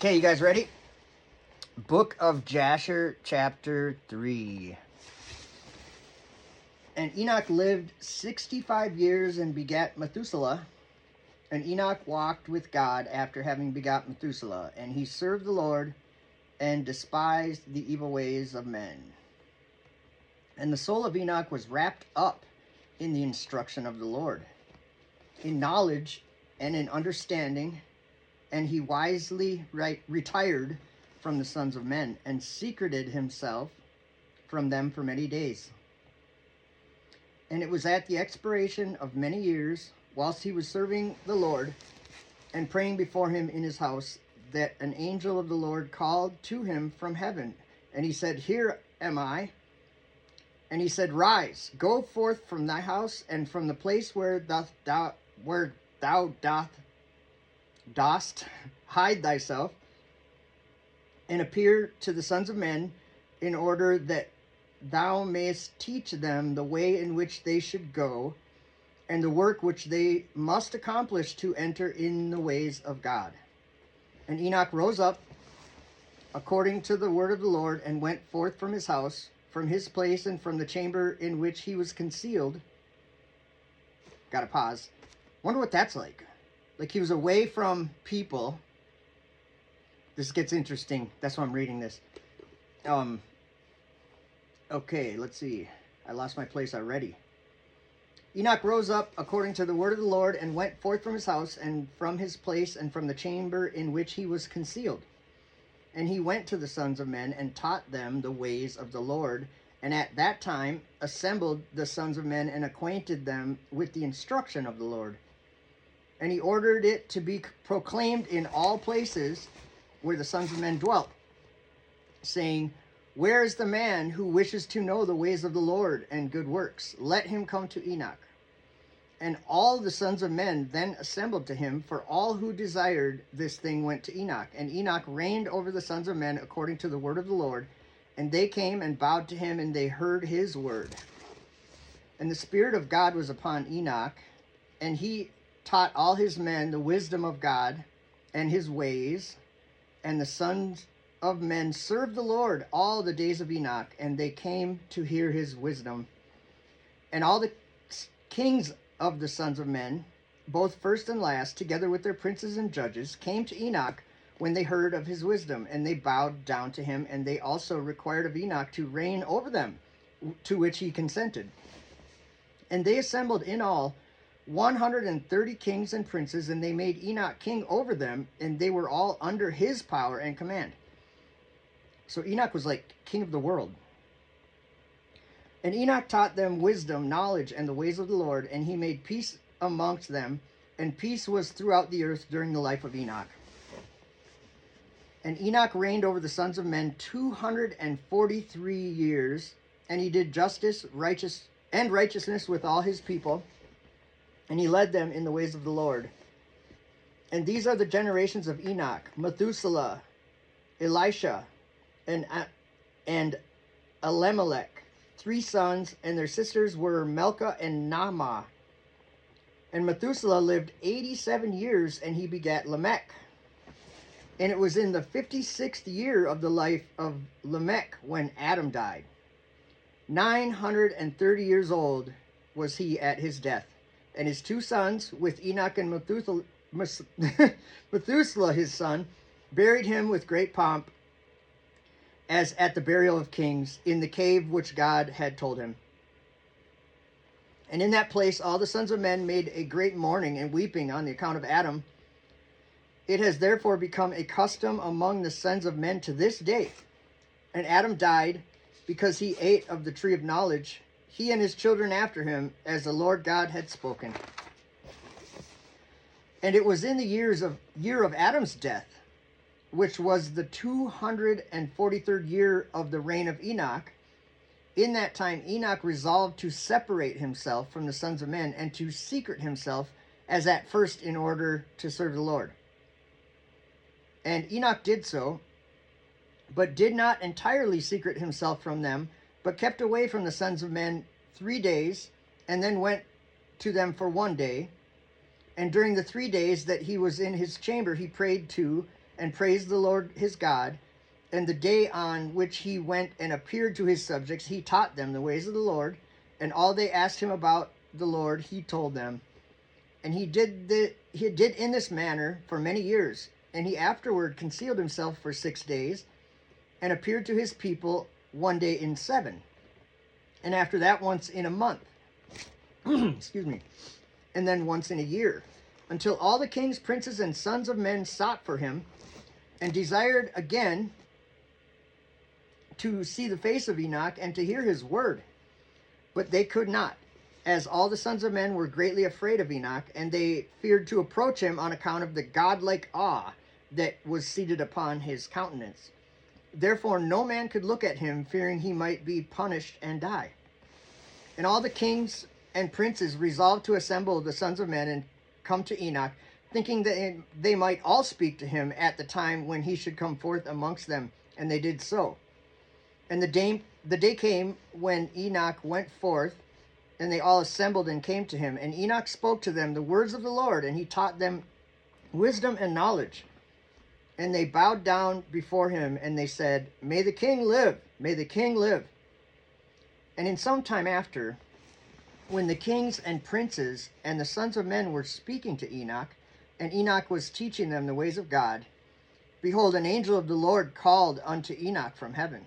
Okay, you guys ready? Book of Jasher, chapter 3. And Enoch lived 65 years and begat Methuselah. And Enoch walked with God after having begot Methuselah. And he served the Lord and despised the evil ways of men. And the soul of Enoch was wrapped up in the instruction of the Lord, in knowledge and in understanding. And he wisely retired from the sons of men, and secreted himself from them for many days. And it was at the expiration of many years, whilst he was serving the Lord, and praying before him in his house, that an angel of the Lord called to him from heaven. And he said, Here am I. And he said, Rise, go forth from thy house, and from the place where thou dost hide thyself, and appear to the sons of men, in order that thou mayest teach them the way in which they should go, and the work which they must accomplish to enter in the ways of God. And Enoch rose up according to the word of the Lord, and went forth from his house, from his place, and from the chamber in which he was concealed. Gotta pause. Wonder what that's like. Like, he was away from people. This gets interesting. That's why I'm reading this. Okay, let's see. I lost my place already. Enoch rose up according to the word of the Lord, and went forth from his house, and from his place, and from the chamber in which he was concealed. And he went to the sons of men, and taught them the ways of the Lord. And at that time assembled the sons of men, and acquainted them with the instruction of the Lord. And he ordered it to be proclaimed in all places where the sons of men dwelt, saying, Where is the man who wishes to know the ways of the Lord and good works? Let him come to Enoch. And all the sons of men then assembled to him, for all who desired this thing went to Enoch. And Enoch reigned over the sons of men according to the word of the Lord. And they came and bowed to him, and they heard his word. And the Spirit of God was upon Enoch, and he taught all his men the wisdom of God and his ways. And the sons of men served the Lord all the days of Enoch, and they came to hear his wisdom. And all the kings of the sons of men, both first and last, together with their princes and judges, came to Enoch when they heard of his wisdom, and they bowed down to him, and they also required of Enoch to reign over them, to which he consented. And they assembled in all 130 kings and princes, and they made Enoch king over them, and they were all under his power and command. So Enoch was like king of the world. And Enoch taught them wisdom, knowledge, and the ways of the Lord, and he made peace amongst them, and peace was throughout the earth during the life of Enoch. And Enoch reigned over the sons of men 243 years, and he did justice, righteousness with all his people, and he led them in the ways of the Lord. And these are the generations of Enoch: Methuselah, Elisha, and Elimelech, 3 sons, and their sisters were Melchah and Naamah. And Methuselah lived 87 years, and he begat Lamech. And it was in the 56th year of the life of Lamech when Adam died. 930 years old was he at his death. And his 2 sons, with Enoch and Methuselah his son, buried him with great pomp, as at the burial of kings, in the cave which God had told him. And in that place all the sons of men made a great mourning and weeping on the account of Adam. It has therefore become a custom among the sons of men to this day. And Adam died because he ate of the tree of knowledge, he and his children after him, as the Lord God had spoken. And it was in the year of Adam's death, which was the 243rd year of the reign of Enoch. In that time Enoch resolved to separate himself from the sons of men, and to secret himself as at first, in order to serve the Lord. And Enoch did so, but did not entirely secret himself from them, but kept away from the sons of men 3 days, and then went to them for 1 day. And during the 3 days that he was in his chamber, he prayed to and praised the Lord his God. And the day on which he went and appeared to his subjects, he taught them the ways of the Lord, and all they asked him about the Lord, he told them. And he did in this manner for many years. And he afterward concealed himself for 6 days, and appeared to his people one day in 7, and after that once in a month. Excuse me. And then once in a year, until all the kings, princes, and sons of men sought for him, and desired again to see the face of Enoch and to hear his word. But they could not, as all the sons of men were greatly afraid of Enoch, and they feared to approach him on account of the godlike awe that was seated upon his countenance. Therefore no man could look at him, fearing he might be punished and die. And all the kings and princes resolved to assemble the sons of men and come to Enoch, thinking that they might all speak to him at the time when he should come forth amongst them. And they did so. And the day came when Enoch went forth, and they all assembled and came to him. And Enoch spoke to them the words of the Lord, and he taught them wisdom and knowledge. And they bowed down before him, and they said, May the king live, may the king live. And in some time after, when the kings and princes and the sons of men were speaking to Enoch, and Enoch was teaching them the ways of God, behold, an angel of the Lord called unto Enoch from heaven,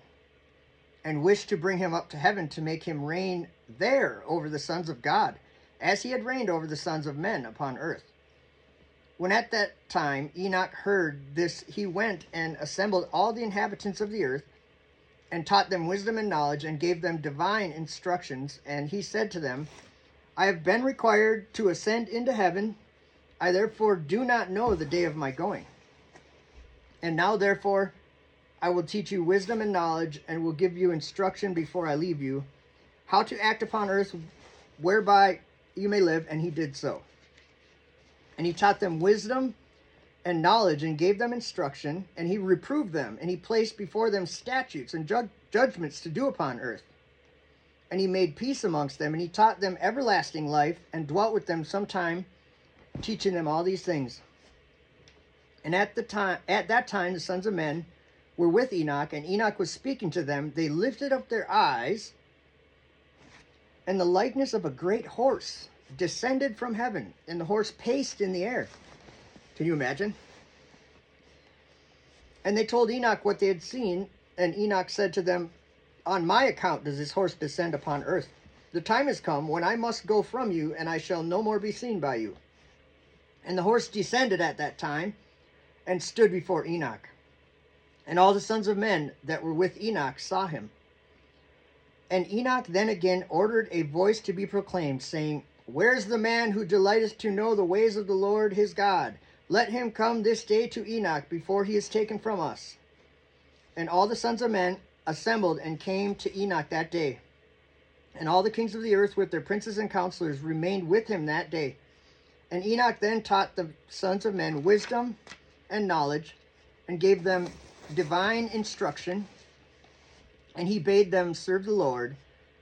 and wished to bring him up to heaven to make him reign there over the sons of God, as he had reigned over the sons of men upon earth. When at that time Enoch heard this, he went and assembled all the inhabitants of the earth, and taught them wisdom and knowledge, and gave them divine instructions. And he said to them, I have been required to ascend into heaven. I therefore do not know the day of my going. And now therefore I will teach you wisdom and knowledge, and will give you instruction before I leave you, how to act upon earth, whereby you may live. And he did so. And he taught them wisdom and knowledge, and gave them instruction, and he reproved them, and he placed before them statutes and judgments to do upon earth. And he made peace amongst them, and he taught them everlasting life, and dwelt with them some time, teaching them all these things. And at that time the sons of men were with Enoch, and Enoch was speaking to them. They lifted up their eyes, and the likeness of a great horse descended from heaven, and the horse paced in the air. Can you imagine? And they told Enoch what they had seen, and Enoch said to them, On my account does this horse descend upon earth. The time has come when I must go from you, and I shall no more be seen by you. And the horse descended at that time, and stood before Enoch. And all the sons of men that were with Enoch saw him. And Enoch then again ordered a voice to be proclaimed, saying, Where is the man who delighteth to know the ways of the Lord his God? Let him come this day to Enoch before he is taken from us. And all the sons of men assembled and came to Enoch that day. And all the kings of the earth with their princes and counselors remained with him that day. And Enoch then taught the sons of men wisdom and knowledge, and gave them divine instruction. And he bade them serve the Lord,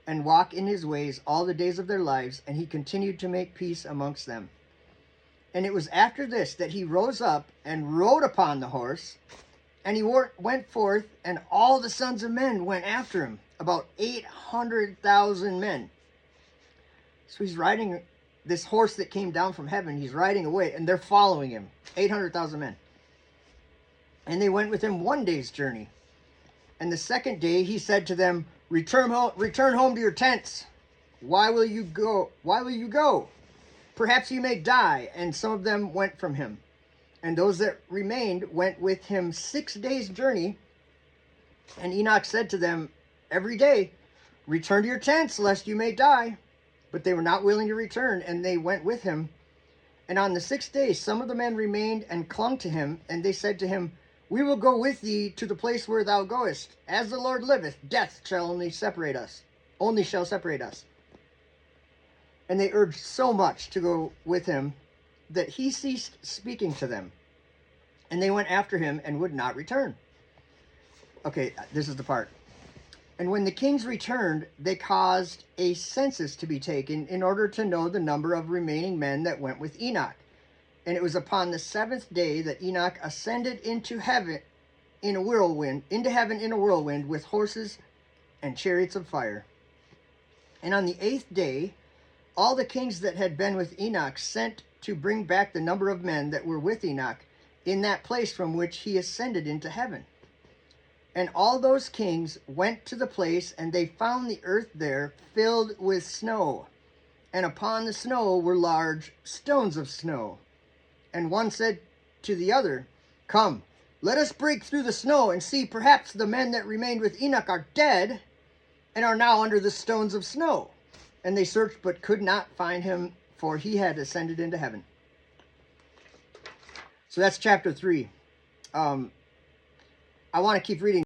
and walk in his ways all the days of their lives. And he continued to make peace amongst them. And it was after this that he rose up and rode upon the horse, and he went forth, and all the sons of men went after him, about 800,000 men. So he's riding this horse that came down from heaven. He's riding away, and they're following him, 800,000 men. And they went with him 1 day's journey. And the second day he said to them, Return home to your tents. Why will you go? Why will you go? Perhaps you may die. And some of them went from him. And those that remained went with him 6 days' journey. And Enoch said to them every day, Return to your tents, lest you may die. But they were not willing to return, and they went with him. And on the 6th day some of the men remained and clung to him. And they said to him, We will go with thee to the place where thou goest. As the Lord liveth, death shall only separate us. And they urged so much to go with him that he ceased speaking to them. And they went after him and would not return. Okay, this is the part. And when the kings returned, they caused a census to be taken in order to know the number of remaining men that went with Enoch. And it was upon the 7th day that Enoch ascended into heaven in a whirlwind, with horses and chariots of fire. And on the 8th day, all the kings that had been with Enoch sent to bring back the number of men that were with Enoch in that place from which he ascended into heaven. And all those kings went to the place, and they found the earth there filled with snow. And upon the snow were large stones of snow. And one said to the other, Come, let us break through the snow and see, perhaps the men that remained with Enoch are dead and are now under the stones of snow. And they searched but could not find him, for he had ascended into heaven. So that's chapter 3. I want to keep reading.